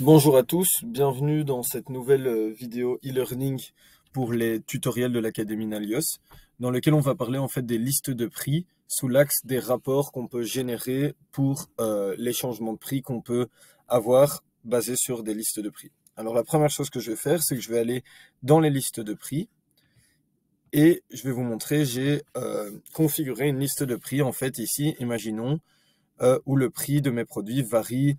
Bonjour à tous, bienvenue dans cette nouvelle vidéo e-learning pour les tutoriels de l'Académie Nalios, dans lequel on va parler en fait des listes de prix sous l'axe des rapports qu'on peut générer pour les changements de prix qu'on peut avoir basés sur des listes de prix. Alors la première chose que je vais faire, c'est que je vais aller dans les listes de prix et je vais vous montrer, j'ai configuré une liste de prix en fait ici, imaginons, où le prix de mes produits varie.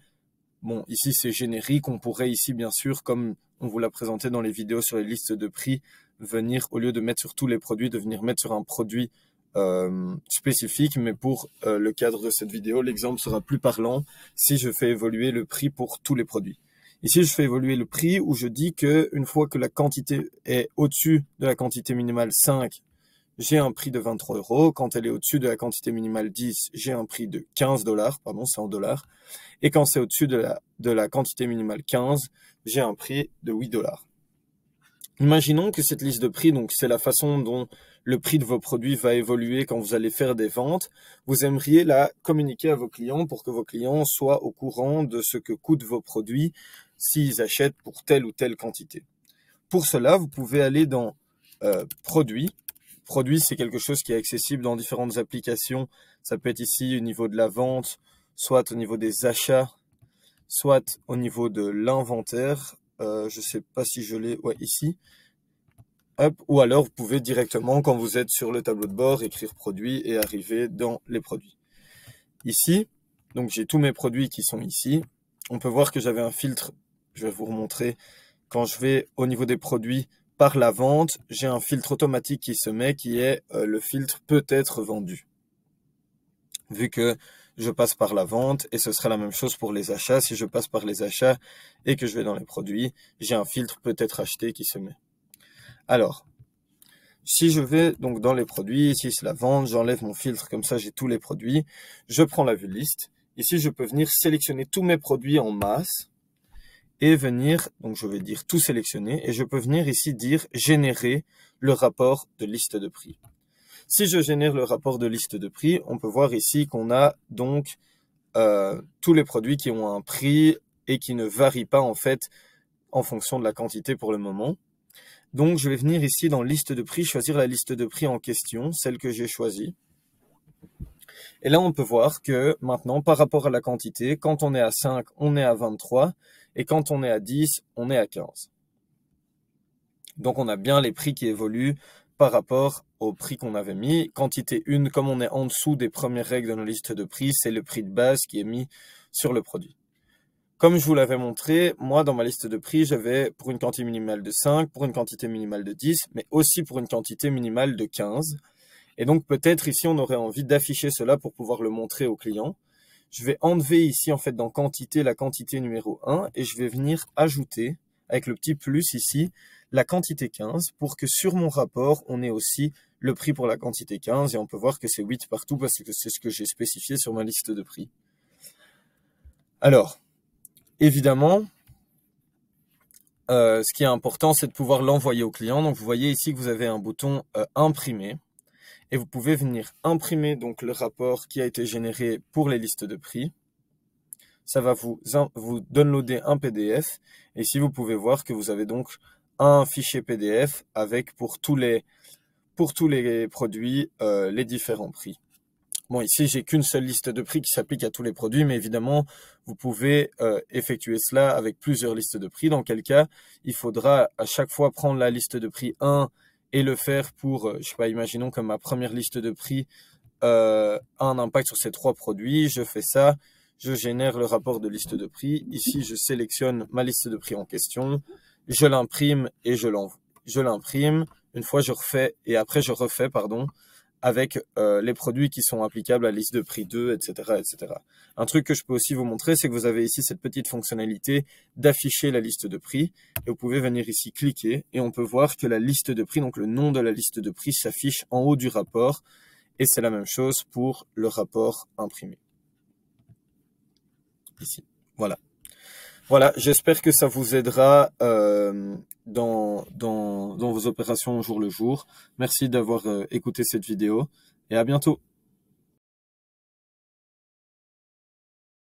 Bon, ici c'est générique, on pourrait ici bien sûr, comme on vous l'a présenté dans les vidéos sur les listes de prix, venir, au lieu de mettre sur tous les produits, de venir mettre sur un produit spécifique, mais pour le cadre de cette vidéo, l'exemple sera plus parlant si je fais évoluer le prix pour tous les produits. Ici, je fais évoluer le prix où je dis que une fois que la quantité est au-dessus de la quantité minimale 5, j'ai un prix de 23 €. Quand elle est au-dessus de la quantité minimale 10, j'ai un prix de 15 $, pardon, c'est en dollars. Et quand c'est au-dessus de la quantité minimale 15, j'ai un prix de 8 $. Imaginons que cette liste de prix, donc c'est la façon dont le prix de vos produits va évoluer quand vous allez faire des ventes, vous aimeriez la communiquer à vos clients pour que vos clients soient au courant de ce que coûtent vos produits s'ils achètent pour telle ou telle quantité. Pour cela, vous pouvez aller dans Produits. Produits, c'est quelque chose qui est accessible dans différentes applications. Ça peut être ici au niveau de la vente, soit au niveau des achats, soit au niveau de l'inventaire. Je sais pas si je l'ai, ouais, ici. Hop. Ou alors vous pouvez directement, quand vous êtes sur le tableau de bord, écrire produits et arriver dans les produits. Ici, donc j'ai tous mes produits qui sont ici. On peut voir que j'avais un filtre, je vais vous remontrer. Quand je vais au niveau des produits par la vente, j'ai un filtre automatique qui se met, qui est le filtre peut être vendu. Vu que je passe par la vente, et ce sera la même chose pour les achats. Si je passe par les achats et que je vais dans les produits, j'ai un filtre peut être acheté qui se met. Alors, si je vais donc dans les produits, ici c'est la vente, j'enlève mon filtre, comme ça j'ai tous les produits. Je prends la vue liste. Ici, je peux venir sélectionner tous mes produits en masse et venir, donc je vais dire tout sélectionner, et je peux venir ici dire générer le rapport de liste de prix. Si je génère le rapport de liste de prix, on peut voir ici qu'on a donc tous les produits qui ont un prix et qui ne varient pas en fait en fonction de la quantité pour le moment. Donc je vais venir ici dans liste de prix, choisir la liste de prix en question, celle que j'ai choisie. Et là on peut voir que maintenant par rapport à la quantité, quand on est à 5, on est à 23 et quand on est à 10, on est à 15. Donc on a bien les prix qui évoluent par rapport au prix qu'on avait mis. Quantité 1, comme on est en dessous des premières règles de nos listes de prix, c'est le prix de base qui est mis sur le produit. Comme je vous l'avais montré, moi dans ma liste de prix, j'avais pour une quantité minimale de 5, pour une quantité minimale de 10, mais aussi pour une quantité minimale de 15. Et donc peut-être ici on aurait envie d'afficher cela pour pouvoir le montrer au client. Je vais enlever ici en fait dans quantité la quantité numéro 1 et je vais venir ajouter avec le petit plus ici la quantité 15 pour que sur mon rapport on ait aussi le prix pour la quantité 15 et on peut voir que c'est 8 partout parce que c'est ce que j'ai spécifié sur ma liste de prix. Alors, évidemment, ce qui est important, c'est de pouvoir l'envoyer au client. Donc, vous voyez ici que vous avez un bouton imprimer et vous pouvez venir imprimer donc le rapport qui a été généré pour les listes de prix. Ça va vous downloader un PDF et ici vous pouvez voir que vous avez donc un fichier PDF avec pour tous les produits les différents prix. Bon, ici, j'ai qu'une seule liste de prix qui s'applique à tous les produits, mais évidemment, vous pouvez effectuer cela avec plusieurs listes de prix, dans quel cas, il faudra à chaque fois prendre la liste de prix 1 et le faire pour, je sais pas, imaginons que ma première liste de prix a un impact sur ces 3 produits, je fais ça, je génère le rapport de liste de prix, ici, je sélectionne ma liste de prix en question, je l'imprime et je l'envoie. Je l'imprime, une fois je refais, et après je refais, pardon, avec les produits qui sont applicables à la liste de prix 2, etc., etc. Un truc que je peux aussi vous montrer, c'est que vous avez ici cette petite fonctionnalité d'afficher la liste de prix. Et vous pouvez venir ici cliquer et on peut voir que la liste de prix, donc le nom de la liste de prix, s'affiche en haut du rapport. Et c'est la même chose pour le rapport imprimé. Ici, voilà. Voilà, j'espère que ça vous aidera dans vos opérations au jour le jour. Merci d'avoir écouté cette vidéo et à bientôt.